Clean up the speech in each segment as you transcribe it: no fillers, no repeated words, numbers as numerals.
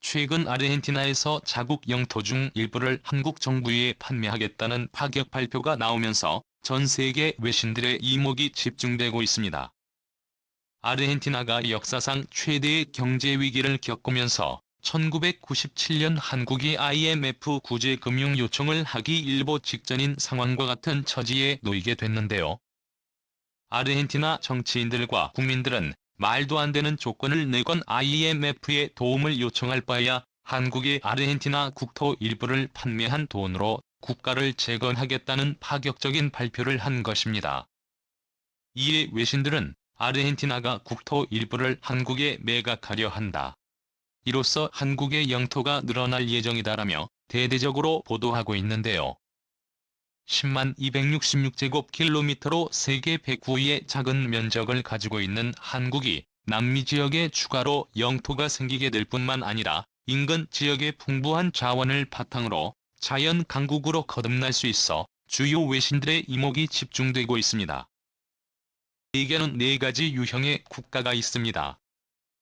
최근 아르헨티나에서 자국 영토 중 일부를 한국 정부에 판매하겠다는 파격 발표가 나오면서 전 세계 외신들의 이목이 집중되고 있습니다. 아르헨티나가 역사상 최대의 경제 위기를 겪으면서 1997년 한국이 IMF 구제 금융 요청을 하기 일보 직전인 상황과 같은 처지에 놓이게 됐는데요. 아르헨티나 정치인들과 국민들은 말도 안 되는 조건을 내건 IMF에 도움을 요청할 바에야 한국이 아르헨티나 국토 일부를 판매한 돈으로 국가를 재건하겠다는 파격적인 발표를 한 것입니다. 이에 외신들은 아르헨티나가 국토 일부를 한국에 매각하려 한다. 이로써 한국의 영토가 늘어날 예정이다라며 대대적으로 보도하고 있는데요. 10만 266제곱킬로미터로 세계 109위의 작은 면적을 가지고 있는 한국이 남미 지역에 추가로 영토가 생기게 될 뿐만 아니라 인근 지역의 풍부한 자원을 바탕으로 자연 강국으로 거듭날 수 있어 주요 외신들의 이목이 집중되고 있습니다. 세계는 4가지 유형의 국가가 있습니다.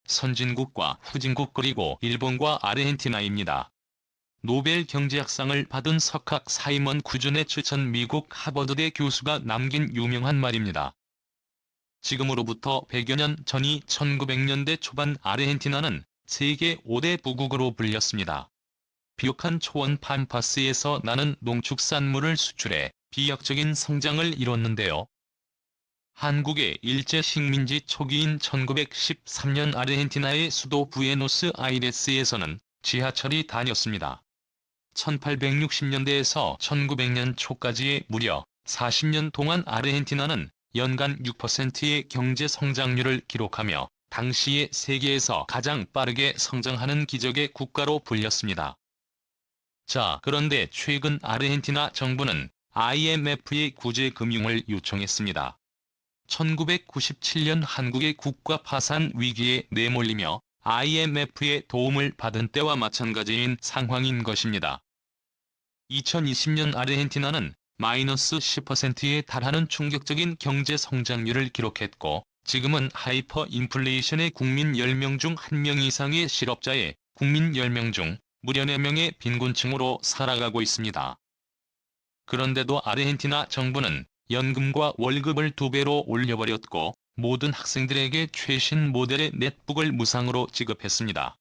선진국과 후진국 그리고 일본과 아르헨티나입니다. 노벨 경제학상을 받은 석학 사이먼 쿠준의 추천 미국 하버드대 교수가 남긴 유명한 말입니다. 지금으로부터 100여 년 전이 1900년대 초반 아르헨티나는 세계 5대 부국으로 불렸습니다. 비옥한 초원 팜파스에서 나는 농축산물을 수출해 비약적인 성장을 이뤘는데요. 한국의 일제 식민지 초기인 1913년 아르헨티나의 수도 부에노스아이레스에서는 지하철이 다녔습니다. 1860년대에서 1900년 초까지의 무려 40년 동안 아르헨티나는 연간 6%의 경제 성장률을 기록하며 당시의 세계에서 가장 빠르게 성장하는 기적의 국가로 불렸습니다. 자, 그런데 최근 아르헨티나 정부는 IMF의 구제 금융을 요청했습니다. 1997년 한국의 국가 파산 위기에 내몰리며 IMF의 도움을 받은 때와 마찬가지인 상황인 것입니다. 2020년 아르헨티나는 마이너스 10%에 달하는 충격적인 경제 성장률을 기록했고 지금은 하이퍼 인플레이션의 국민 10명 중 1명 이상의 실업자에 국민 10명 중 무려 4명의 빈곤층으로 살아가고 있습니다. 그런데도 아르헨티나 정부는 연금과 월급을 2배로 올려버렸고 모든 학생들에게 최신 모델의 넷북을 무상으로 지급했습니다.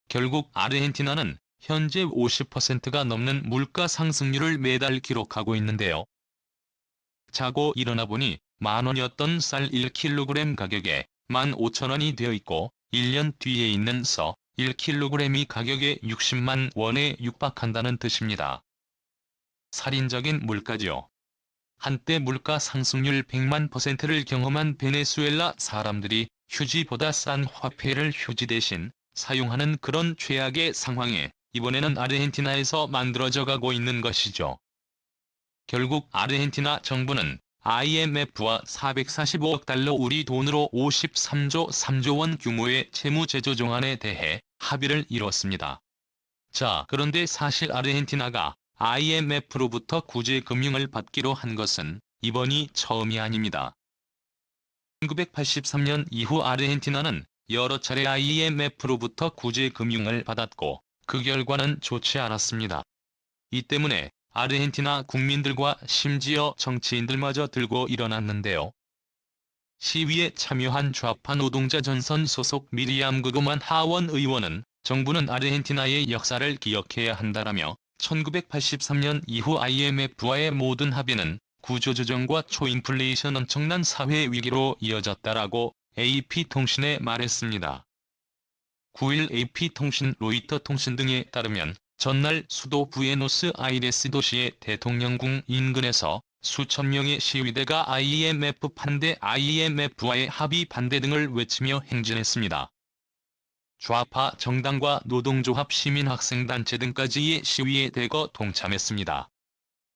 결국 아르헨티나는 현재 50%가 넘는 물가 상승률을 매달 기록하고 있는데요. 자고 일어나 보니 만원이었던 쌀 1kg 가격에 15,000원이 되어 있고 1년 뒤에 있는 서 1kg이 가격에 60만 원에 육박한다는 뜻입니다. 살인적인 물가죠. 한때 물가 상승률 100만 %를 경험한 베네수엘라 사람들이 휴지보다 싼 화폐를 휴지 대신 사용하는 그런 최악의 상황에 이번에는 아르헨티나에서 만들어져 가고 있는 것이죠. 결국 아르헨티나 정부는 IMF와 445억 달러 우리 돈으로 53조 3조 원 규모의 채무제조 정안에 대해 합의를 이뤘습니다. 자, 그런데 사실 아르헨티나가 IMF로부터 구제 금융을 받기로 한 것은 이번이 처음이 아닙니다. 1983년 이후 아르헨티나는 여러 차례 IMF로부터 구제 금융을 받았고 그 결과는 좋지 않았습니다. 이 때문에 아르헨티나 국민들과 심지어 정치인들마저 들고 일어났는데요. 시위에 참여한 좌파 노동자 전선 소속 미리암 그그만 하원 의원은 정부는 아르헨티나의 역사를 기억해야 한다라며 1983년 이후 IMF와의 모든 합의는 구조조정과 초인플레이션 엄청난 사회 위기로 이어졌다라고 AP통신에 말했습니다. 9일 AP통신 로이터 통신 등에 따르면 전날 수도 부에노스아이레스 도시의 대통령궁 인근에서 수천 명의 시위대가 IMF 반대 IMF와의 합의 반대 등을 외치며 행진했습니다. 좌파 정당과 노동조합 시민학생단체 등까지의 시위에 대거 동참했습니다.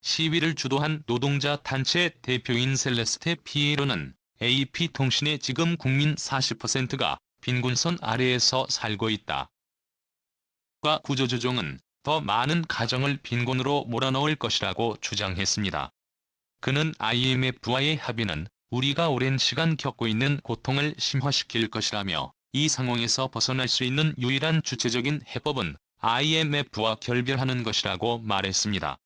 시위를 주도한 노동자 단체 대표인 셀레스테 피에로는 AP통신에 지금 국민 40%가 빈곤선 아래에서 살고 있다. 구조조정은 더 많은 가정을 빈곤으로 몰아넣을 것이라고 주장했습니다. 그는 IMF와의 합의는 우리가 오랜 시간 겪고 있는 고통을 심화시킬 것이라며 이 상황에서 벗어날 수 있는 유일한 주체적인 해법은 IMF와 결별하는 것이라고 말했습니다.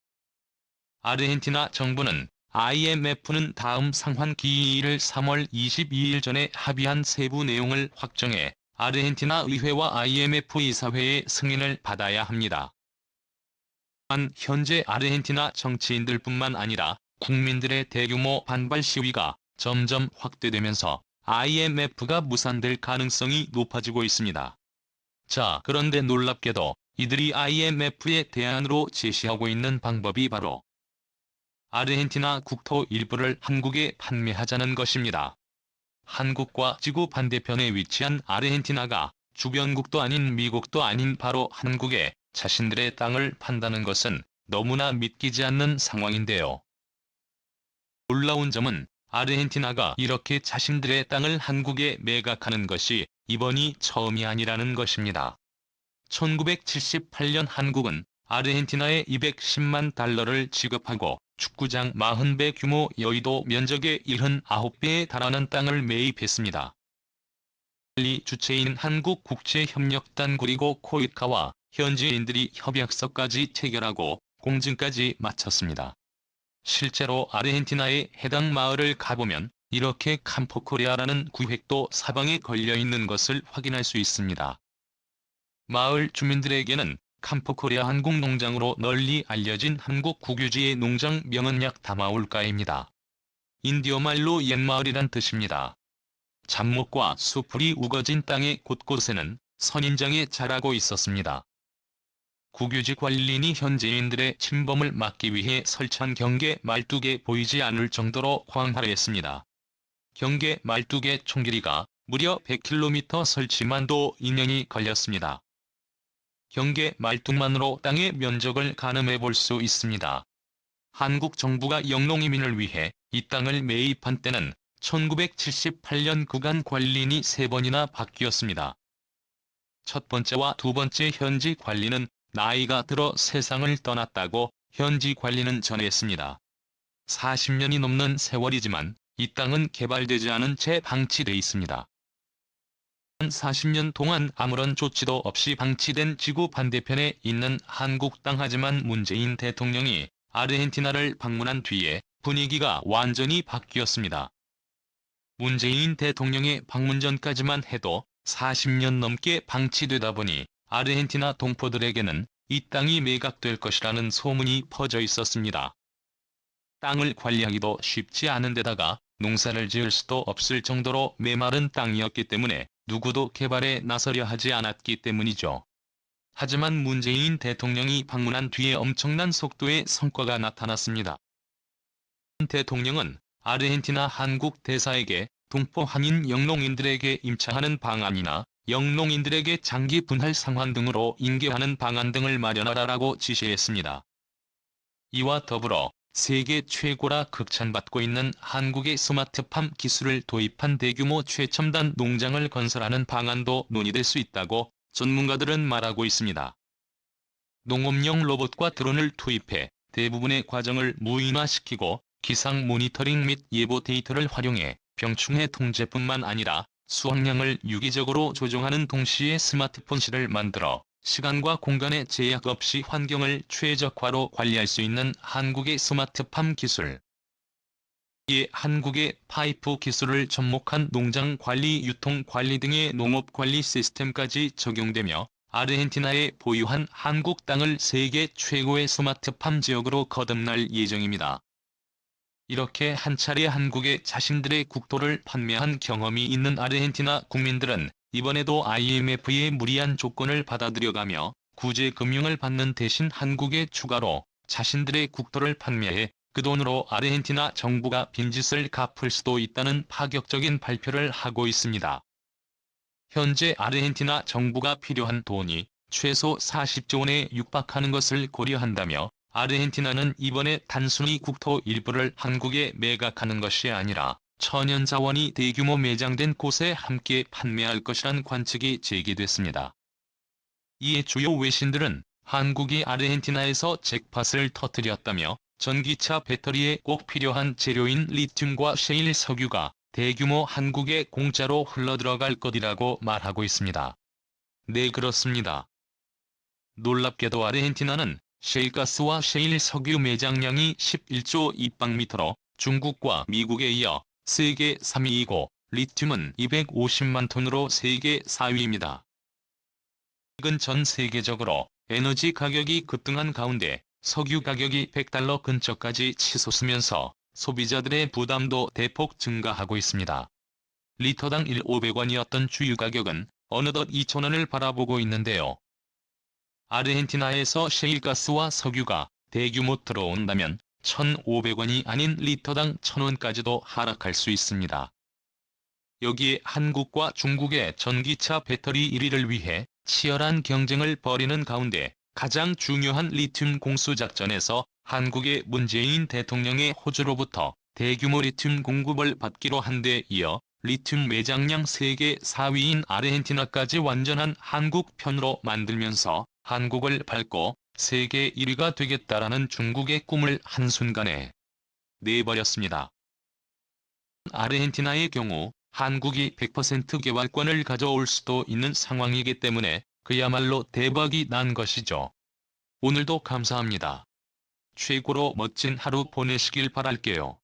아르헨티나 정부는 IMF는 다음 상환기일을 3월 22일 전에 합의한 세부 내용을 확정해 아르헨티나 의회와 IMF 이사회의 승인을 받아야 합니다. 또한 현재 아르헨티나 정치인들뿐만 아니라 국민들의 대규모 반발 시위가 점점 확대되면서 IMF가 무산될 가능성이 높아지고 있습니다. 자, 그런데 놀랍게도 이들이 IMF에 대안으로 제시하고 있는 방법이 바로 아르헨티나 국토 일부를 한국에 판매하자는 것입니다. 한국과 지구 반대편에 위치한 아르헨티나가 주변국도 아닌 미국도 아닌 바로 한국에 자신들의 땅을 판다는 것은 너무나 믿기지 않는 상황인데요. 놀라운 점은 아르헨티나가 이렇게 자신들의 땅을 한국에 매각하는 것이 이번이 처음이 아니라는 것입니다. 1978년 한국은 아르헨티나에 210만 달러를 지급하고 축구장 40배 규모 여의도 면적의 79배에 달하는 땅을 매입했습니다. 관리 주체인 한국국제협력단 그리고 코이카와 현지인들이 협약서까지 체결하고 공증까지 마쳤습니다. 실제로 아르헨티나의 해당 마을을 가보면 이렇게 캠포코리아라는 구획도 사방에 걸려있는 것을 확인할 수 있습니다. 마을 주민들에게는 캠포코리아 한국농장으로 널리 알려진 한국 국유지의 농장명은 약 다마울가입니다. 인디어 말로 옛마을이란 뜻입니다. 잡목과 수풀이 우거진 땅의 곳곳에는 선인장이 자라고 있었습니다. 국유지 관리인이 현지인들의 침범을 막기 위해 설치한 경계 말뚝에 보이지 않을 정도로 광활했습니다. 경계 말뚝의 총길이가 무려 100km 설치만도 2년이 걸렸습니다. 경계 말뚝만으로 땅의 면적을 가늠해 볼 수 있습니다. 한국 정부가 영농이민을 위해 이 땅을 매입한 때는 1978년 구간 관리인이 3번이나 바뀌었습니다. 첫 번째와 두 번째 현지 관리는 나이가 들어 세상을 떠났다고 현지 관리는 전했습니다. 40년이 넘는 세월이지만 이 땅은 개발되지 않은 채 방치돼 있습니다. 40년 동안 아무런 조치도 없이 방치된 지구 반대편에 있는 한국 땅. 하지만 문재인 대통령이 아르헨티나를 방문한 뒤에 분위기가 완전히 바뀌었습니다. 문재인 대통령의 방문 전까지만 해도 40년 넘게 방치되다 보니 아르헨티나 동포들에게는 이 땅이 매각될 것이라는 소문이 퍼져 있었습니다. 땅을 관리하기도 쉽지 않은 데다가 농사를 지을 수도 없을 정도로 메마른 땅이었기 때문에 누구도 개발에 나서려 하지 않았기 때문이죠. 하지만 문재인 대통령이 방문한 뒤에 엄청난 속도의 성과가 나타났습니다. 대통령은 아르헨티나 한국 대사에게 동포 한인 영농인들에게 임차하는 방안이나 영농인들에게 장기 분할 상환 등으로 인계하는 방안 등을 마련하라고 지시했습니다. 이와 더불어 세계 최고라 극찬받고 있는 한국의 스마트팜 기술을 도입한 대규모 최첨단 농장을 건설하는 방안도 논의될 수 있다고 전문가들은 말하고 있습니다. 농업용 로봇과 드론을 투입해 대부분의 과정을 무인화시키고 기상 모니터링 및 예보 데이터를 활용해 병충해 통제뿐만 아니라 수확량을 유기적으로 조정하는 동시에 스마트폰실을 만들어 시간과 공간의 제약 없이 환경을 최적화로 관리할 수 있는 한국의 스마트팜 기술. 이에 한국의 파이프 기술을 접목한 농장 관리, 유통 관리 등의 농업 관리 시스템까지 적용되며 아르헨티나에 보유한 한국 땅을 세계 최고의 스마트팜 지역으로 거듭날 예정입니다. 이렇게 한 차례 한국에 자신들의 국토를 판매한 경험이 있는 아르헨티나 국민들은 이번에도 IMF의 무리한 조건을 받아들여가며 구제 금융을 받는 대신 한국에 추가로 자신들의 국토를 판매해 그 돈으로 아르헨티나 정부가 빈짓을 갚을 수도 있다는 파격적인 발표를 하고 있습니다. 현재 아르헨티나 정부가 필요한 돈이 최소 40조 원에 육박하는 것을 고려한다며 아르헨티나는 이번에 단순히 국토 일부를 한국에 매각하는 것이 아니라 천연자원이 대규모 매장된 곳에 함께 판매할 것이란 관측이 제기됐습니다. 이에 주요 외신들은 한국이 아르헨티나에서 잭팟을 터뜨렸다며 전기차 배터리에 꼭 필요한 재료인 리튬과 셰일 석유가 대규모 한국에 공짜로 흘러들어갈 것이라고 말하고 있습니다. 네, 그렇습니다. 놀랍게도 아르헨티나는 셰일가스와 셰일 석유 매장량이 11조 입방미터로 중국과 미국에 이어 세계 3위이고 리튬은 250만 톤으로 세계 4위입니다. 최근 전 세계적으로 에너지 가격이 급등한 가운데 석유 가격이 $100 근처까지 치솟으면서 소비자들의 부담도 대폭 증가하고 있습니다. 리터당 1,500원이었던 주유 가격은 어느덧 2,000원을 바라보고 있는데요. 아르헨티나에서 셰일가스와 석유가 대규모 들어온다면 1,500원이 아닌 리터당 1,000원까지도 하락할 수 있습니다. 여기에 한국과 중국의 전기차 배터리 1위를 위해 치열한 경쟁을 벌이는 가운데 가장 중요한 리튬 공수작전에서 한국의 문재인 대통령의 호주로부터 대규모 리튬 공급을 받기로 한 데 이어 리튬 매장량 세계 4위인 아르헨티나까지 완전한 한국 편으로 만들면서 한국을 밟고 세계 1위가 되겠다라는 중국의 꿈을 한순간에 내버렸습니다. 아르헨티나의 경우 한국이 100% 개발권을 가져올 수도 있는 상황이기 때문에 그야말로 대박이 난 것이죠. 오늘도 감사합니다. 최고로 멋진 하루 보내시길 바랄게요.